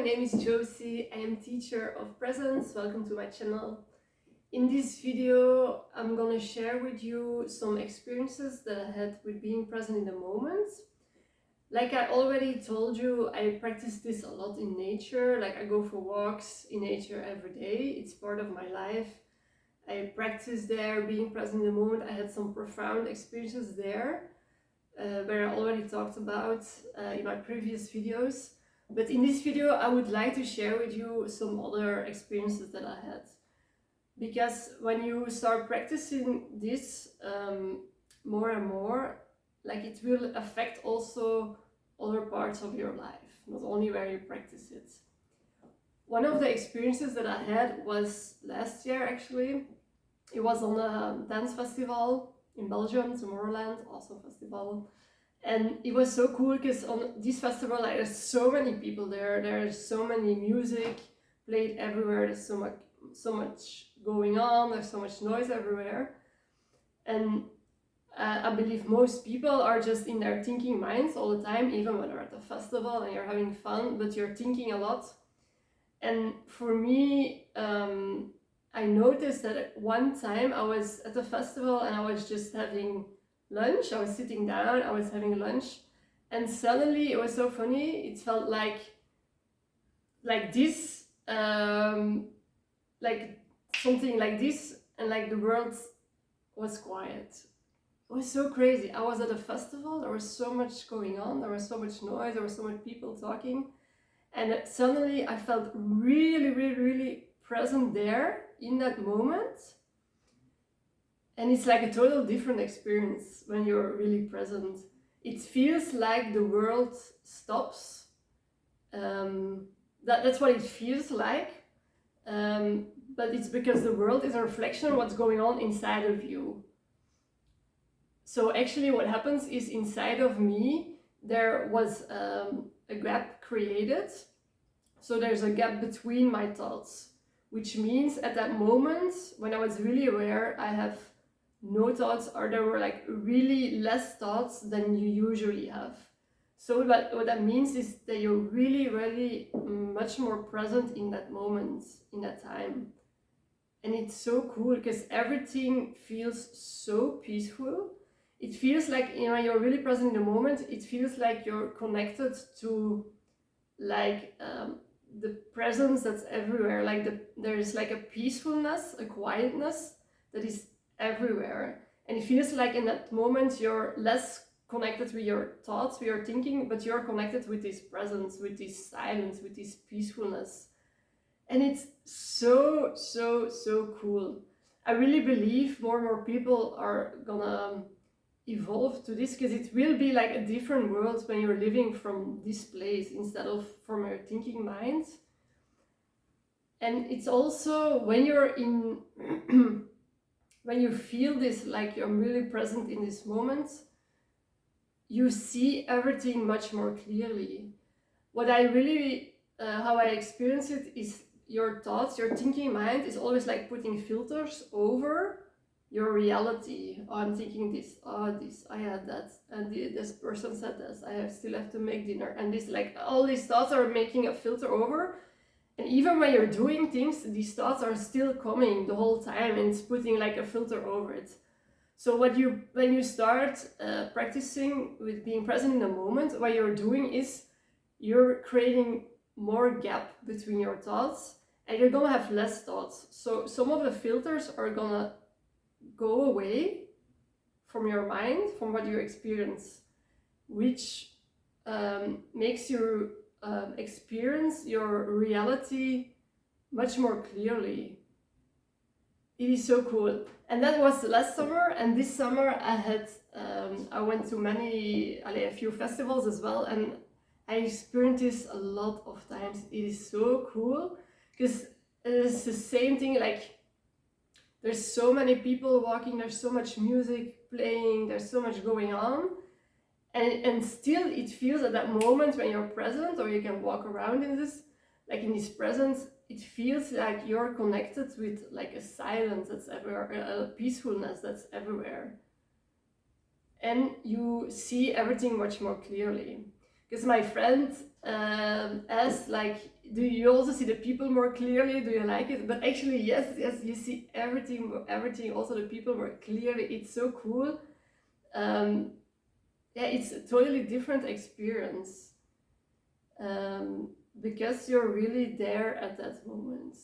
my name is Josie. I am teacher of presence. Welcome to my channel. In this video, I'm gonna share with you some experiences that I had with being present in the moment. Like I already told you, I practice this a lot in nature. Like I go for walks in nature every day. It's part of my life. I practice there, being present in the moment. I had some profound experiences there. Where I already talked about in my previous videos. But in this video, I would like to share with you some other experiences that I had. Because when you start practicing this more and more, like it will affect also other parts of your life, not only where you practice it. One of the experiences that I had was last year actually. It was on a dance festival in Belgium, Tomorrowland, awesome festival. And it was so cool because on this festival, like, there's so many people there. There's so many music played everywhere. There's so much going on. There's so much noise everywhere. And I believe most people are just in their thinking minds all the time, even when you're at a festival and you're having fun, but you're thinking a lot. And for me, I noticed that at one time I was at a festival and I was just having lunch. I was sitting down, I was having lunch, and suddenly it was so funny. It felt like this, like something like this, and like the world was quiet. It was so crazy. I was at a festival, there was so much going on, there was so much noise, there were so many people talking, and suddenly I felt really present there in that moment. And it's like a total different experience when you're really present. It feels like the world stops. That's what it feels like. But it's because the world is a reflection of what's going on inside of you. So actually what happens is inside of me, there was a gap created. So there's a gap between my thoughts, which means at that moment when I was really aware, I have no thoughts, or there were like really less thoughts than you usually have. So what that means is that you're really much more present in that moment, in that time. And it's so cool because everything feels so peaceful. It feels like, you know, you're really present in the moment. It feels like you're connected to like the presence that's everywhere. Like there is like a peacefulness, a quietness that is everywhere. And it feels like in that moment you're less connected with your thoughts, with your thinking, but you're connected with this presence, with this silence, with this peacefulness. And it's so cool. I really believe more and more people are gonna evolve to this, because it will be like a different world when you're living from this place instead of from your thinking mind. And it's also when you're in when you feel this, like you're really present in this moment, you see everything much more clearly. What I really how I experience it is your thoughts, your thinking mind is always like putting filters over your reality. Oh, I'm thinking this, oh, this, I had that, and this person said this, I still have to make dinner, and this, like all these thoughts are making a filter over. And even when you're doing things, these thoughts are still coming the whole time, and it's putting like a filter over it. So when you start practicing with being present in the moment, what you're doing is you're creating more gap between your thoughts, and you're gonna have less thoughts. So some of the filters are gonna go away from your mind, from what you experience, which makes you experience your reality much more clearly. It is so cool. And that was last summer, and this summer I went to a few festivals as well, and I experienced this a lot of times. It is so cool because it's the same thing, like there's so many people walking, there's so much music playing, there's so much going on, and still it feels at that moment when you're present, or you can walk around in this, like in this presence, it feels like you're connected with like a silence that's everywhere, a peacefulness that's everywhere, and you see everything much more clearly. Because my friend as like, do you also see the people more clearly? Do you like it? But actually, yes, you see everything, also the people more clearly. It's so cool. Yeah, it's a totally different experience, because you're really there at that moment.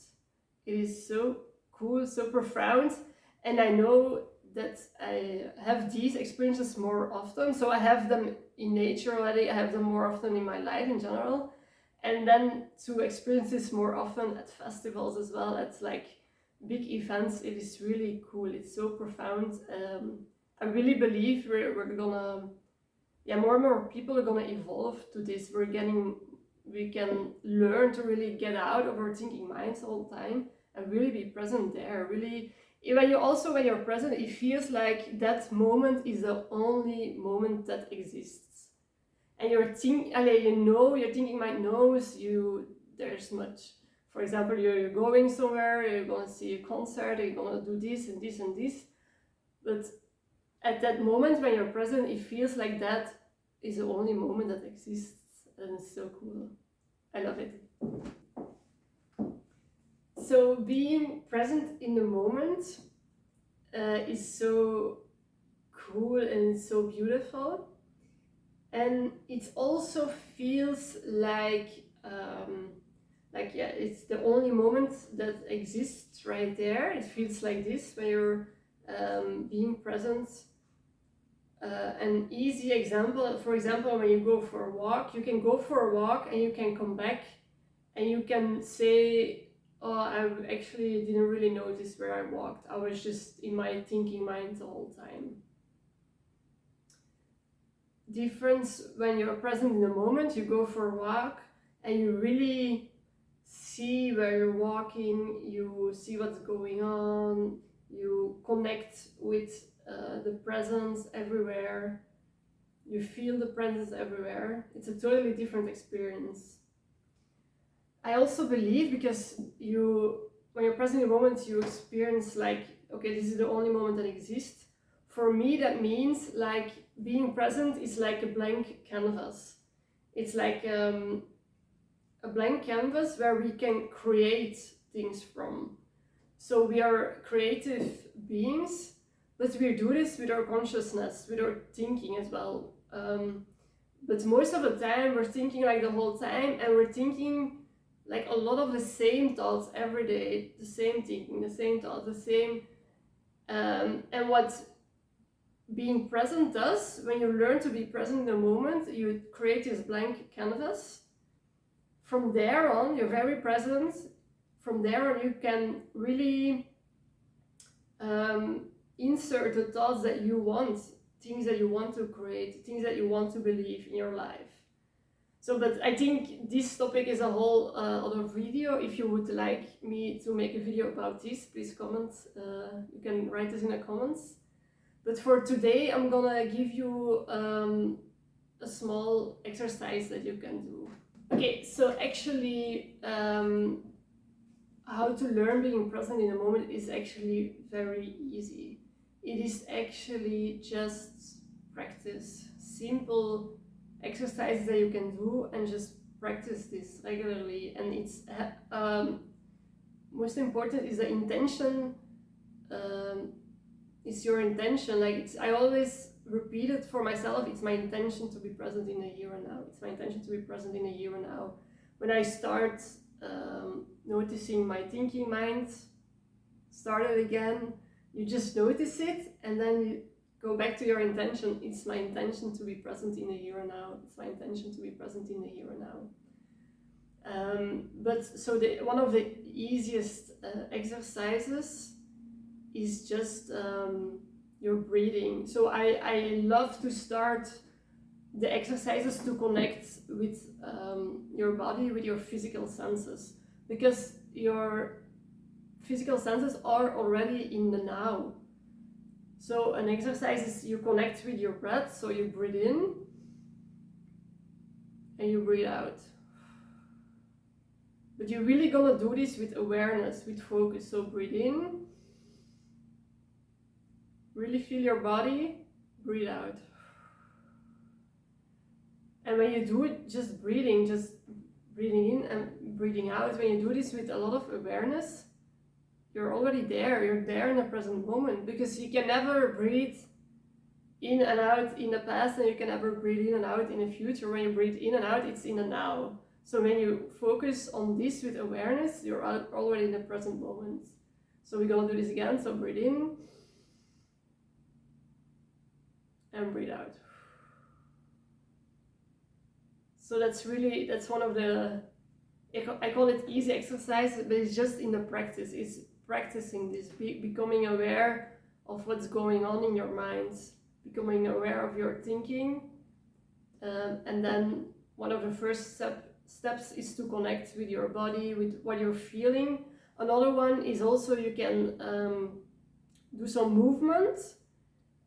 It is so cool, so profound, and I know that I have these experiences more often. So I have them in nature already, I have them more often in my life in general, and then to experience this more often at festivals as well, at like big events. It is really cool, it's so profound. I really believe we're gonna, yeah, more and more people are gonna evolve to this. We can learn to really get out of our thinking minds all the time and really be present there. Really, when you're present, it feels like that moment is the only moment that exists. And your thinking mind knows you. There's much. For example, you're going somewhere, you're gonna see a concert, you're gonna do this and this and this. But at that moment when you're present, it feels like that is the only moment that exists, and it's so cool. I love it. So being present in the moment is so cool and so beautiful, and it also feels like yeah, it's the only moment that exists right there. It feels like this when you're being present. An easy example, for example, when you go for a walk, you can go for a walk and you can come back and you can say, oh, I actually didn't really notice where I walked. I was just in my thinking mind the whole time. Difference when you're present in the moment, you go for a walk and you really see where you're walking, you see what's going on, you connect with the presence everywhere. You feel the presence everywhere. It's a totally different experience. I also believe, because when you're present in the moment, you experience like, okay, this is the only moment that exists. For me, that means like being present is like a blank canvas. It's like a blank canvas where we can create things from. So we are creative beings, but we do this with our consciousness, with our thinking as well. But most of the time we're thinking like the whole time, and we're thinking like a lot of the same thoughts every day, the same thinking, the same thoughts, the same. And what being present does, when you learn to be present in the moment, you create this blank canvas. From there on, you're very present. From there on, you can really insert the thoughts that you want, things that you want to create, things that you want to believe in your life. So, but I think this topic is a whole other video. If you would like me to make a video about this, please comment. You can write this in the comments. But for today, I'm gonna give you a small exercise that you can do. Okay, so actually, how to learn being present in the moment is actually very easy. It is actually just practice, simple exercises that you can do, and just practice this regularly. And it's most important is the intention. It's your intention. Like I always repeat it for myself. It's my intention to be present in the here and now. It's my intention to be present in the here and now. When I start noticing my thinking mind started again, you just notice it, and then you go back to your intention. It's my intention to be present in the here and now. It's my intention to be present in the here and now. But so one of the easiest exercises is just your breathing. So I love to start the exercises to connect with your body, with your physical senses, because your physical senses are already in the now. So an exercise is you connect with your breath, so you breathe in and you breathe out. But you're really gonna do this with awareness, with focus. So breathe in, really feel your body, breathe out. And when you do it, just breathing in and breathing out, when you do this with a lot of awareness, you're already there. You're there in the present moment, because you can never breathe in and out in the past, and you can never breathe in and out in the future. When you breathe in and out, it's in the now. So when you focus on this with awareness, you're already in the present moment. So we're gonna do this again. So breathe in and breathe out. So that's one of the, I call it easy exercise, but it's just in the practice. It's practicing this, becoming aware of what's going on in your mind, becoming aware of your thinking. And then one of the first steps is to connect with your body, with what you're feeling. Another one is also you can do some movement,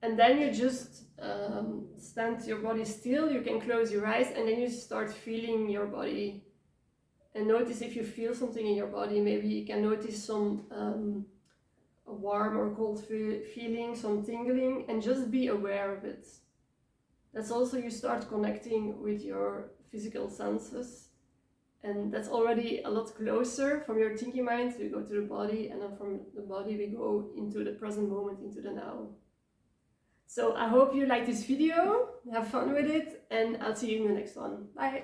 and then you just stand your body still. You can close your eyes, and then you start feeling your body. And notice if you feel something in your body. Maybe you can notice some a warm or cold feeling, some tingling, and just be aware of it. That's also, you start connecting with your physical senses, and that's already a lot closer. From your thinking mind, we go to the body, and then from the body we go into the present moment, into the now. So I hope you like this video, have fun with it, and I'll see you in the next one. Bye!